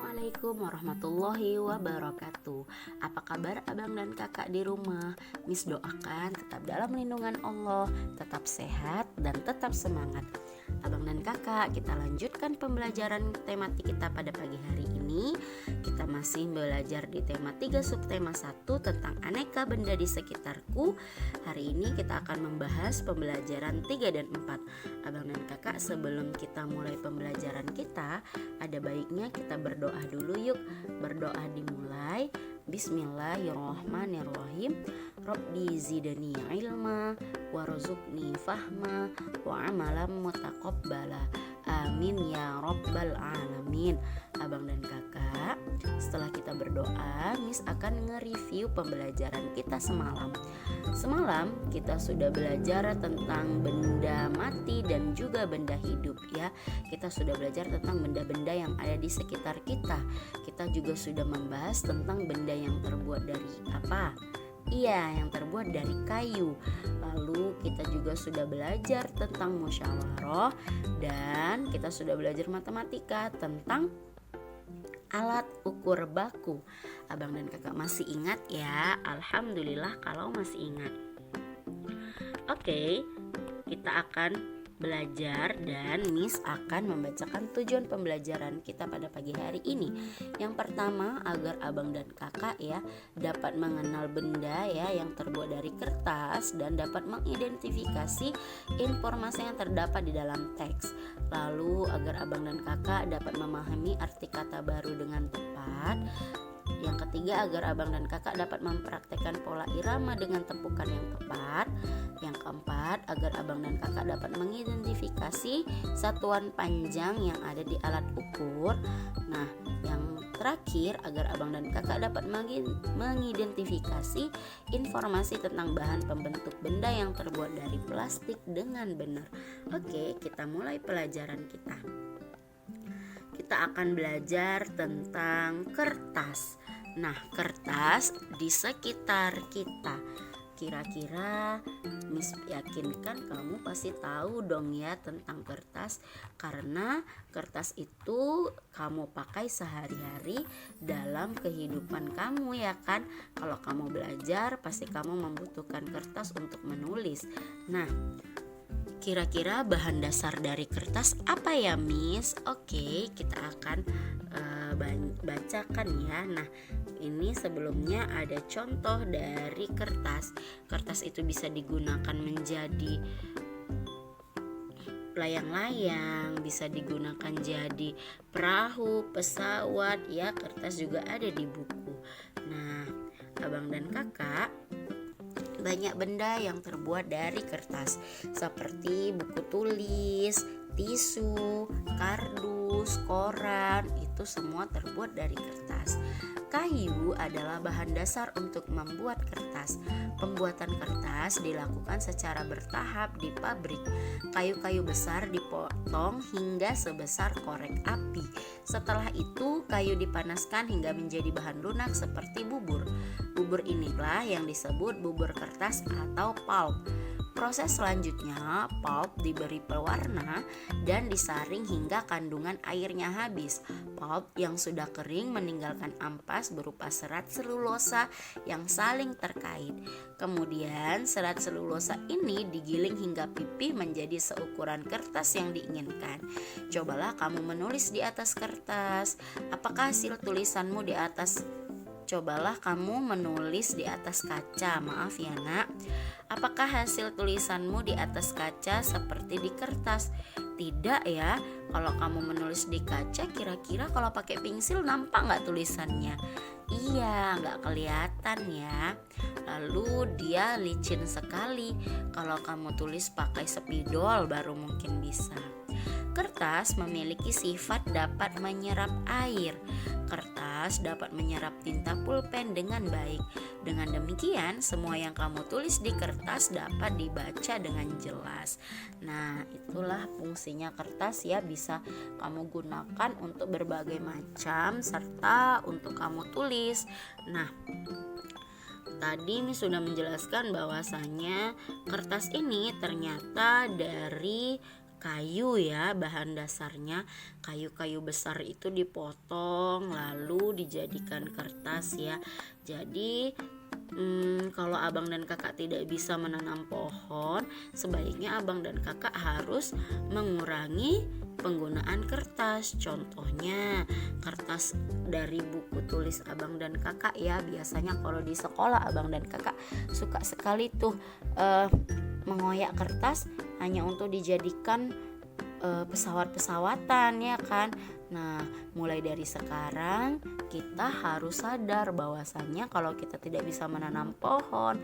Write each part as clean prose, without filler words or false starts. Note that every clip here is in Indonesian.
Assalamualaikum warahmatullahi wabarakatuh. Apa kabar abang dan kakak di rumah? Miss doakan tetap dalam lindungan Allah, tetap sehat dan tetap semangat. Abang dan kakak, kita lanjutkan pembelajaran tematik kita pada pagi hari ini. Kita masih belajar di tema 3 subtema 1 tentang aneka benda di sekitarku. Hari ini kita akan membahas pembelajaran 3 dan 4. Abang dan kakak, sebelum kita mulai pembelajaran kita, ada baiknya kita berdoa dulu yuk. Berdoa dimulai. Bismillahirrahmanirrahim. Rabbi zidni ilma warzuqni fahma wa amalan mutaqabbala. Amin ya rabbal alamin. Abang dan kakak, setelah kita berdoa, Miss akan nge-review pembelajaran kita semalam. Semalam kita sudah belajar tentang benda mati dan juga benda hidup ya. Kita sudah belajar tentang benda-benda yang ada di sekitar kita. Kita juga sudah membahas tentang benda yang terbuat dari apa? Iya, yang terbuat dari kayu. Lalu kita juga sudah belajar tentang musyawarah dan kita sudah belajar matematika tentang alat ukur baku. Abang dan kakak masih ingat ya? Alhamdulillah kalau masih ingat. Oke, kita akan belajar dan Miss akan membacakan tujuan pembelajaran kita pada pagi hari ini. Yang pertama, agar abang dan kakak ya dapat mengenal benda ya yang terbuat dari kertas dan dapat mengidentifikasi informasi yang terdapat di dalam teks. Lalu agar abang dan kakak dapat memahami arti kata baru dengan tepat. Yang ketiga, agar abang dan kakak dapat mempraktekkan pola irama dengan tepukan yang tepat. Yang keempat, agar abang dan kakak dapat mengidentifikasi satuan panjang yang ada di alat ukur. Nah, yang terakhir, agar abang dan kakak dapat mengidentifikasi informasi tentang bahan pembentuk benda yang terbuat dari plastik dengan benar. Oke, kita mulai pelajaran kita. Kita akan belajar tentang kertas. Nah, kertas di sekitar kita. Kira-kira Miss yakinkan kamu pasti tahu dong ya tentang kertas, karena kertas itu kamu pakai sehari-hari dalam kehidupan kamu ya kan. Kalau kamu belajar pasti kamu membutuhkan kertas untuk menulis. Nah, kira-kira bahan dasar dari kertas apa ya Miss? Oke, kita akan bacakan ya. Nah, ini sebelumnya ada contoh dari kertas. Kertas itu bisa digunakan menjadi layang-layang, bisa digunakan jadi perahu, pesawat ya. Kertas juga ada di buku. Nah, abang dan kakak, banyak benda yang terbuat dari kertas seperti buku tulis, tisu, kardus, koran, itu semua terbuat dari kertas. Kayu adalah bahan dasar untuk membuat kertas. Pembuatan kertas dilakukan secara bertahap di pabrik. Kayu-kayu besar dipotong hingga sebesar korek api. Setelah itu, kayu dipanaskan hingga menjadi bahan lunak seperti bubur. Bubur inilah yang disebut bubur kertas atau pulp. Proses selanjutnya, pulp diberi pewarna dan disaring hingga kandungan airnya habis. Pulp yang sudah kering meninggalkan ampas berupa serat selulosa yang saling terkait. Kemudian serat selulosa ini digiling hingga pipih menjadi seukuran kertas yang diinginkan. Cobalah kamu menulis di atas kertas. Apakah hasil tulisanmu di atas? Cobalah kamu menulis di atas kaca. Maaf ya nak. Apakah hasil tulisanmu di atas kaca seperti di kertas? Tidak ya. Kalau kamu menulis di kaca, kira-kira kalau pakai pensil nampak gak tulisannya? Iya, gak kelihatan ya. Lalu dia licin sekali. Kalau kamu tulis pakai spidol baru mungkin bisa. Kertas memiliki sifat dapat menyerap air. Kertas dapat menyerap tinta pulpen dengan baik. Dengan demikian, semua yang kamu tulis di kertas dapat dibaca dengan jelas. Nah, itulah fungsinya kertas ya, bisa kamu gunakan untuk berbagai macam serta untuk kamu tulis. Nah, tadi Miss sudah menjelaskan bahwasanya kertas ini ternyata dari kayu ya, bahan dasarnya kayu-kayu besar itu dipotong lalu dijadikan kertas ya. Jadi kalau abang dan kakak tidak bisa menanam pohon, sebaiknya abang dan kakak harus mengurangi penggunaan kertas. Contohnya kertas dari buku tulis abang dan kakak ya. Biasanya kalau di sekolah abang dan kakak suka sekali tuh mengoyak kertas hanya untuk dijadikan pesawat-pesawatan ya kan. Nah, mulai dari sekarang kita harus sadar bahwasannya kalau kita tidak bisa menanam pohon,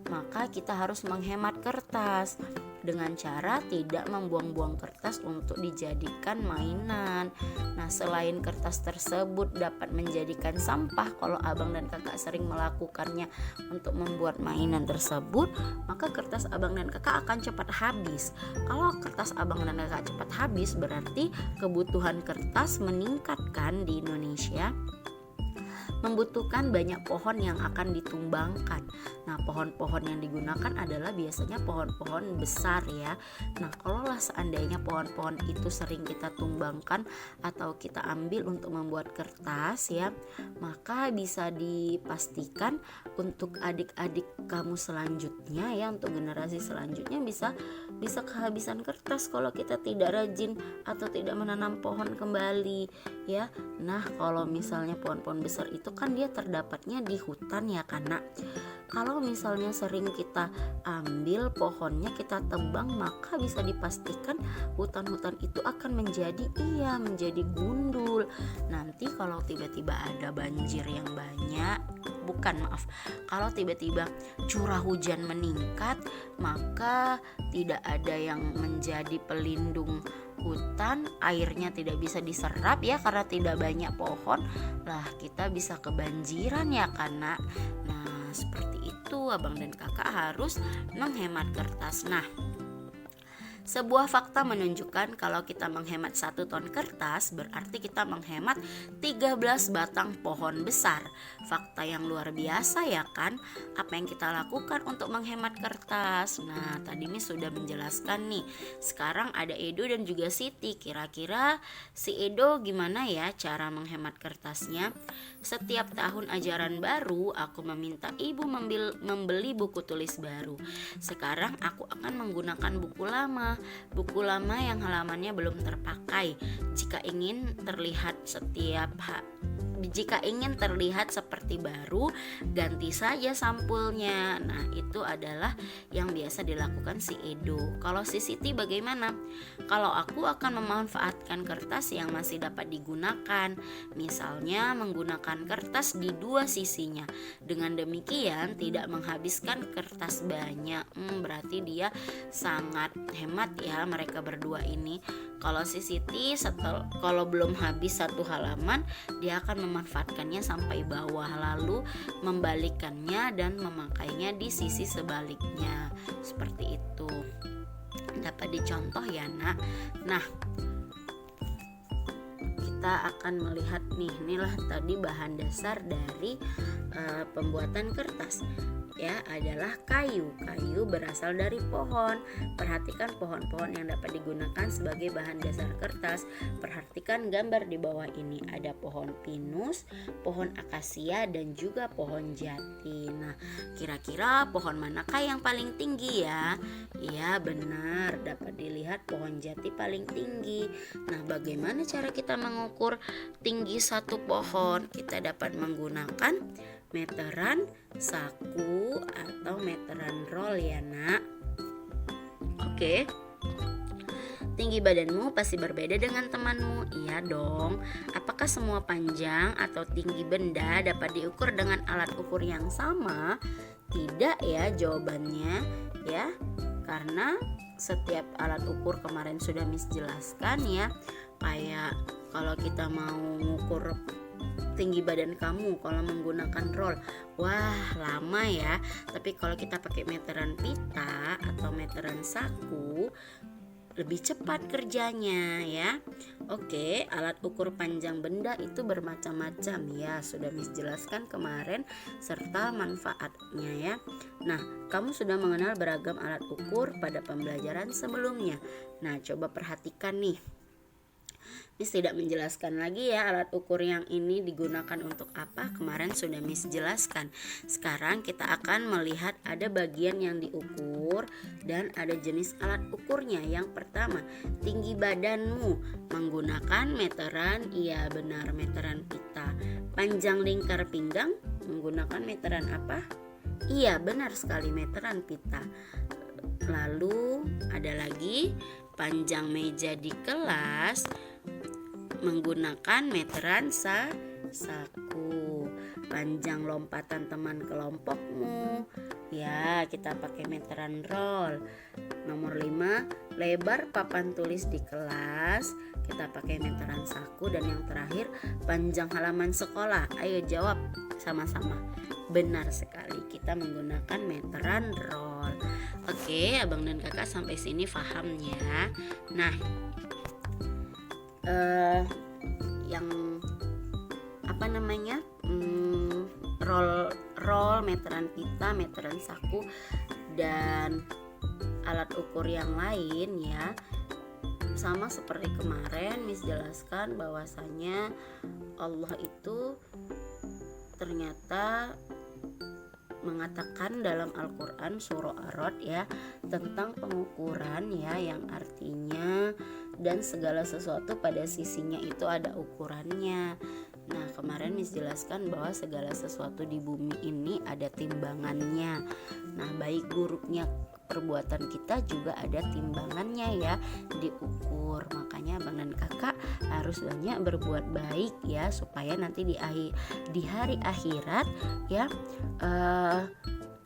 maka kita harus menghemat kertas dengan cara tidak membuang-buang kertas untuk dijadikan mainan. Nah, selain kertas tersebut dapat menjadikan sampah kalau abang dan kakak sering melakukannya untuk membuat mainan tersebut, maka kertas abang dan kakak akan cepat habis. Kalau kertas abang dan kakak cepat habis, berarti kebutuhan kertas meningkatkan di Indonesia, membutuhkan banyak pohon yang akan ditumbangkan. Nah, pohon-pohon yang digunakan adalah biasanya pohon-pohon besar ya. Nah, kalaulah seandainya pohon-pohon itu sering kita tumbangkan atau kita ambil untuk membuat kertas ya, maka bisa dipastikan untuk adik-adik kamu selanjutnya ya, untuk generasi selanjutnya bisa kehabisan kertas kalau kita tidak rajin atau tidak menanam pohon kembali ya. Nah, kalau misalnya pohon-pohon besar itu kan dia terdapatnya di hutan ya karena kalau misalnya sering kita ambil pohonnya, kita tebang, maka bisa dipastikan hutan-hutan itu akan menjadi gundul. Nanti kalau tiba-tiba ada banjir yang banyak, kalau tiba-tiba curah hujan meningkat, maka tidak ada yang menjadi pelindung hutan, airnya tidak bisa diserap ya karena tidak banyak pohon. Lah, kita bisa kebanjiran ya karena. Nah, seperti itu abang dan kakak harus menghemat kertas. Nah, sebuah fakta menunjukkan kalau kita menghemat 1 ton kertas berarti kita menghemat 13 batang pohon besar. Fakta yang luar biasa ya kan? Apa yang kita lakukan untuk menghemat kertas? Nah, tadi Miss sudah menjelaskan nih. Sekarang ada Edo dan juga Siti. Kira-kira si Edo gimana ya cara menghemat kertasnya? Setiap tahun ajaran baru aku meminta ibu membeli buku tulis baru. Sekarang aku akan menggunakan buku lama yang halamannya belum terpakai. Jika ingin terlihat seperti baru, ganti saja sampulnya. Nah, itu adalah yang biasa dilakukan si Edo. Kalau si Siti bagaimana? Kalau aku akan memanfaatkan kertas yang masih dapat digunakan, misalnya menggunakan kertas di 2 sisinya. Dengan demikian tidak menghabiskan kertas banyak. Berarti dia sangat hemat ya mereka berdua ini. Kalau si Siti kalau belum habis 1 halaman, dia akan memanfaatkannya sampai bawah lalu membalikannya dan memakainya di sisi sebaliknya. Seperti itu. Dapat dicontoh ya, Nak. Nah, kita akan melihat inilah tadi bahan dasar dari pembuatan kertas ya, adalah kayu berasal dari pohon. Perhatikan pohon-pohon yang dapat digunakan sebagai bahan dasar kertas. Perhatikan gambar di bawah ini, ada pohon pinus, pohon akasia dan juga pohon jati. Nah, kira-kira pohon manakah yang paling tinggi ya? Iya, benar, dapat dilihat pohon jati paling tinggi. Nah, bagaimana cara kita mengukur tinggi satu pohon? Kita dapat menggunakan meteran saku atau meteran roll ya, Nak. Oke. Tinggi badanmu pasti berbeda dengan temanmu. Iya dong. Apakah semua panjang atau tinggi benda dapat diukur dengan alat ukur yang sama? Tidak ya jawabannya ya. Karena setiap alat ukur kemarin sudah Miss jelaskan ya. Kayak kalau kita mau ngukur tinggi badan kamu kalau menggunakan roll, wah lama ya. Tapi kalau kita pakai meteran pita atau meteran saku, lebih cepat kerjanya ya. Oke, alat ukur panjang benda itu bermacam-macam ya, sudah Miss jelaskan kemarin serta manfaatnya ya. Nah, kamu sudah mengenal beragam alat ukur pada pembelajaran sebelumnya. Nah, coba perhatikan nih. Miss tidak menjelaskan lagi ya alat ukur yang ini digunakan untuk apa. Kemarin sudah Miss jelaskan. Sekarang kita akan melihat ada bagian yang diukur dan ada jenis alat ukurnya. Yang pertama, tinggi badanmu menggunakan meteran. Iya benar, meteran pita. Panjang lingkar pinggang menggunakan meteran apa? Iya benar sekali, meteran pita. Lalu ada lagi panjang meja di kelas menggunakan meteran saku. Panjang lompatan teman kelompokmu ya, kita pakai meteran roll. Nomor 5, lebar papan tulis di kelas, kita pakai meteran saku. Dan yang terakhir, panjang halaman sekolah. Ayo jawab sama-sama. Benar sekali, kita menggunakan meteran roll. Oke, abang dan kakak sampai sini paham ya. Nah, yang apa namanya, roll, meteran pita, meteran saku, dan alat ukur yang lain ya, sama seperti kemarin Miss jelaskan bahwasanya Allah itu ternyata mengatakan dalam Al-Quran surah Ar-Ra'd ya, tentang pengukuran ya, yang artinya dan segala sesuatu pada sisinya itu ada ukurannya. Nah, kemarin Miss jelaskan bahwa segala sesuatu di bumi ini ada timbangannya. Nah, baik buruknya perbuatan kita juga ada timbangannya ya, diukur. Makanya abang dan kakak harus banyak berbuat baik ya, supaya nanti di hari akhirat ya,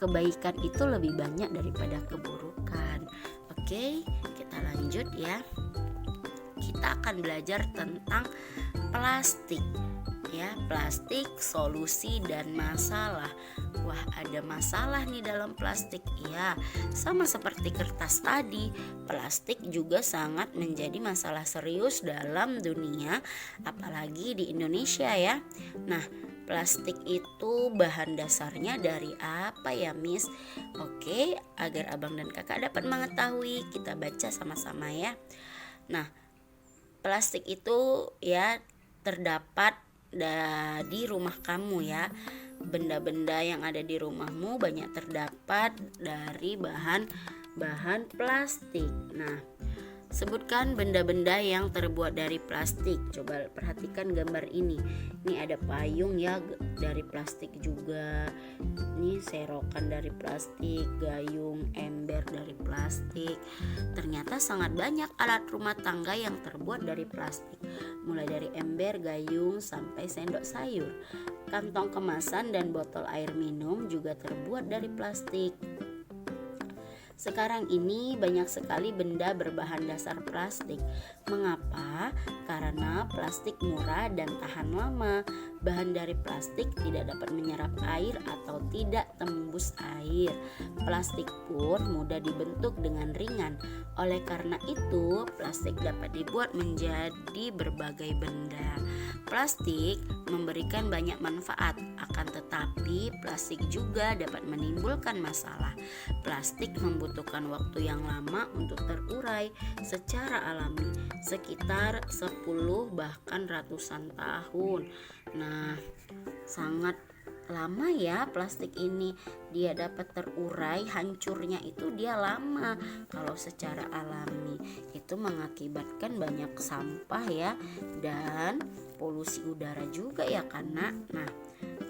kebaikan itu lebih banyak daripada keburukan. Oke, kita lanjut ya. Kita akan belajar tentang plastik ya, plastik, solusi dan masalah. Wah, ada masalah nih dalam plastik ya. Sama seperti kertas tadi, plastik juga sangat menjadi masalah serius dalam dunia, apalagi di Indonesia ya. Nah, plastik itu bahan dasarnya dari apa ya Miss? Oke, agar abang dan kakak dapat mengetahui, kita baca sama-sama ya. Nah, plastik itu ya terdapat di rumah kamu ya. Benda-benda yang ada di rumahmu banyak terdapat dari bahan plastik. Nah, sebutkan benda-benda yang terbuat dari plastik. Coba perhatikan gambar ini. Ini ada payung ya dari plastik juga. Ini serokan dari plastik, gayung, ember dari plastik. Ternyata sangat banyak alat rumah tangga yang terbuat dari plastik. Mulai dari ember, gayung, sampai sendok sayur. Kantong kemasan dan botol air minum juga terbuat dari plastik. Sekarang ini banyak sekali benda berbahan dasar plastik. Mengapa? Karena plastik murah dan tahan lama. Bahan dari plastik tidak dapat menyerap air atau tidak tembus air. Plastik pun mudah dibentuk dengan ringan. Oleh karena itu, plastik dapat dibuat menjadi berbagai benda. Plastik memberikan banyak manfaat, akan tetapi plastik juga dapat menimbulkan masalah. Plastik membutuhkan waktu yang lama untuk terurai secara alami, sekitar 10 bahkan ratusan tahun. Nah, sangat lama ya plastik ini, dia dapat terurai, hancurnya itu dia lama. Kalau secara alami itu mengakibatkan banyak sampah ya, dan polusi udara juga ya karena. Nah,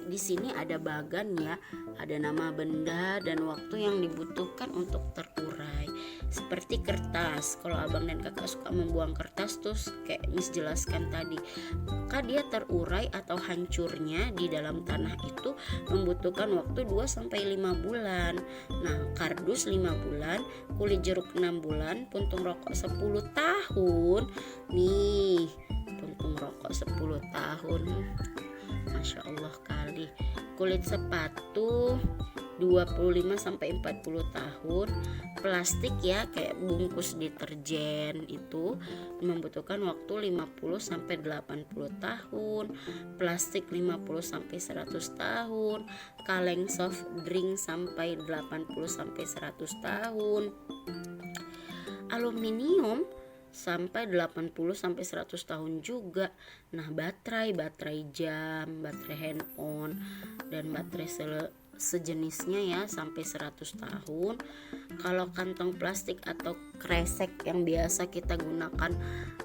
di sini ada bagan ya, ada nama benda dan waktu yang dibutuhkan untuk terurai. Seperti kertas, kalau abang dan kakak suka membuang kertas tuh kayak Miss jelaskan tadi, maka dia terurai atau hancurnya di dalam tanah itu membutuhkan waktu 2-5 bulan. Nah, kardus 5 bulan, kulit jeruk 6 bulan, puntung rokok 10 tahun. Nih, puntung rokok 10 tahun. Masya Allah kali. Kulit sepatu 25-40 tahun. Plastik ya kayak bungkus deterjen itu membutuhkan waktu 50-80 tahun. Plastik 50-100 tahun. Kaleng soft drink sampai 80-100 tahun. Aluminium sampai 80-100 tahun juga. Nah, baterai jam, baterai handphone dan baterai sejenisnya ya sampai 100 tahun. Kalau kantong plastik atau kresek yang biasa kita gunakan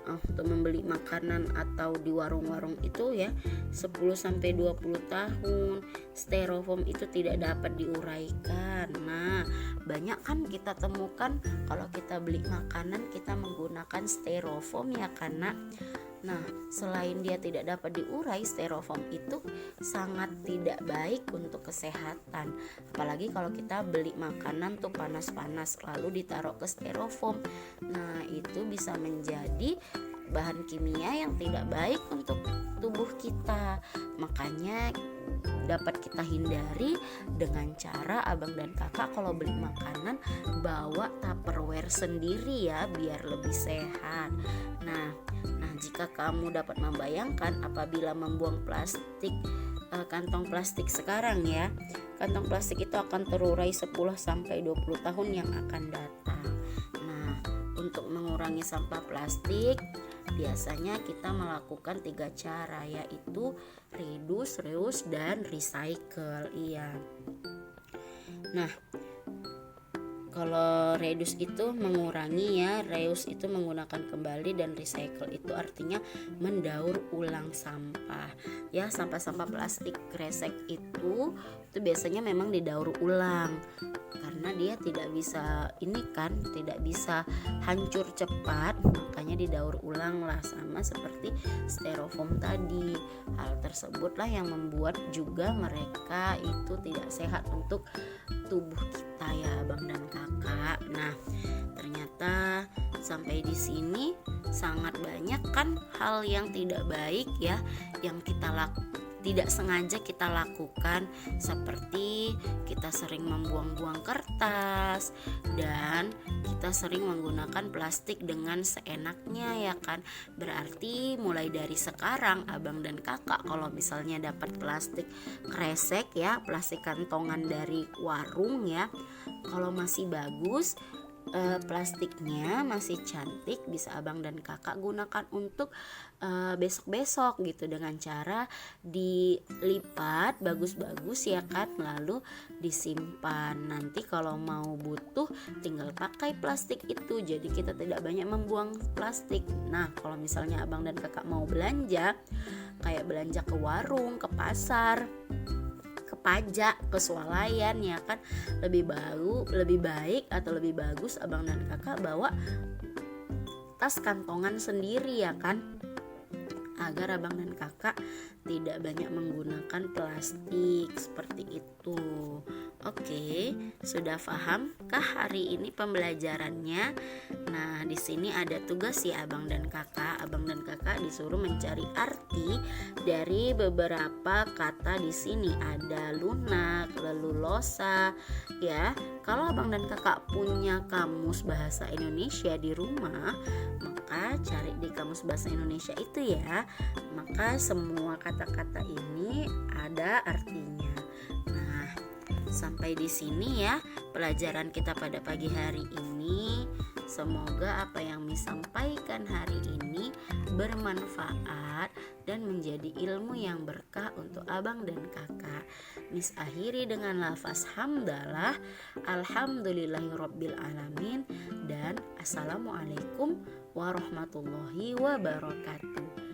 untuk membeli makanan atau di warung-warung itu ya 10-20 tahun. Styrofoam itu tidak dapat diuraikan. Nah, banyak kan kita temukan kalau kita beli makanan kita menggunakan styrofoam ya karena selain dia tidak dapat diurai, styrofoam itu sangat tidak baik untuk kesehatan. Apalagi kalau kita beli makanan tuh panas-panas lalu ditaruh ke styrofoam. Nah, itu bisa menjadi bahan kimia yang tidak baik untuk tubuh kita. Makanya dapat kita hindari dengan cara abang dan kakak kalau beli makanan bawa Tupperware sendiri ya biar lebih sehat. Nah, jika kamu dapat membayangkan apabila membuang plastik kantong plastik sekarang ya, kantong plastik itu akan terurai 10-20 tahun yang akan datang. Nah, untuk mengurangi sampah plastik biasanya kita melakukan 3 cara, yaitu reduce, reuse, dan recycle. Iya. Nah, kalau reduce itu mengurangi ya, reuse itu menggunakan kembali, dan recycle itu artinya mendaur ulang sampah. Ya, sampah-sampah plastik kresek itu biasanya memang didaur ulang karena dia tidak bisa tidak bisa hancur cepat, makanya didaur ulang lah, sama seperti styrofoam tadi. Hal tersebutlah yang membuat juga mereka itu tidak sehat untuk tubuh kita ya Bang dan Kakak. Nah, ternyata sampai di sini sangat banyak kan hal yang tidak baik ya yang kita tidak sengaja kita lakukan, seperti kita sering membuang-buang kertas dan kita sering menggunakan plastik dengan seenaknya ya kan. Berarti mulai dari sekarang abang dan kakak kalau misalnya dapat plastik kresek ya, plastik kantongan dari warung ya, kalau masih bagus, plastiknya masih cantik, bisa abang dan kakak gunakan untuk besok-besok gitu dengan cara dilipat bagus-bagus ya kan, lalu disimpan. Nanti kalau mau butuh tinggal pakai plastik itu, jadi kita tidak banyak membuang plastik. Nah, kalau misalnya abang dan kakak mau belanja, kayak belanja ke warung, ke pasar, pajak, ke swalayan ya kan, lebih baik atau lebih bagus abang dan kakak bawa tas kantongan sendiri ya kan, agar abang dan kakak tidak banyak menggunakan plastik seperti itu. Oke, sudah pahamkah hari ini pembelajarannya? Nah, di sini ada tugas ya abang dan kakak. Abang dan kakak disuruh mencari arti dari beberapa kata di sini. Ada lunak, lelulosa, ya. Kalau abang dan kakak punya kamus bahasa Indonesia di rumah, maka cari di kamus bahasa Indonesia itu ya. Maka semua kata-kata ini ada artinya. Nah, sampai di sini ya pelajaran kita pada pagi hari ini. Semoga apa yang disampaikan hari ini bermanfaat dan menjadi ilmu yang berkah untuk abang dan kakak. Mis akhiri dengan lafaz hamdalah, alhamdulillahirabbil alamin, dan assalamualaikum warahmatullahi wabarakatuh.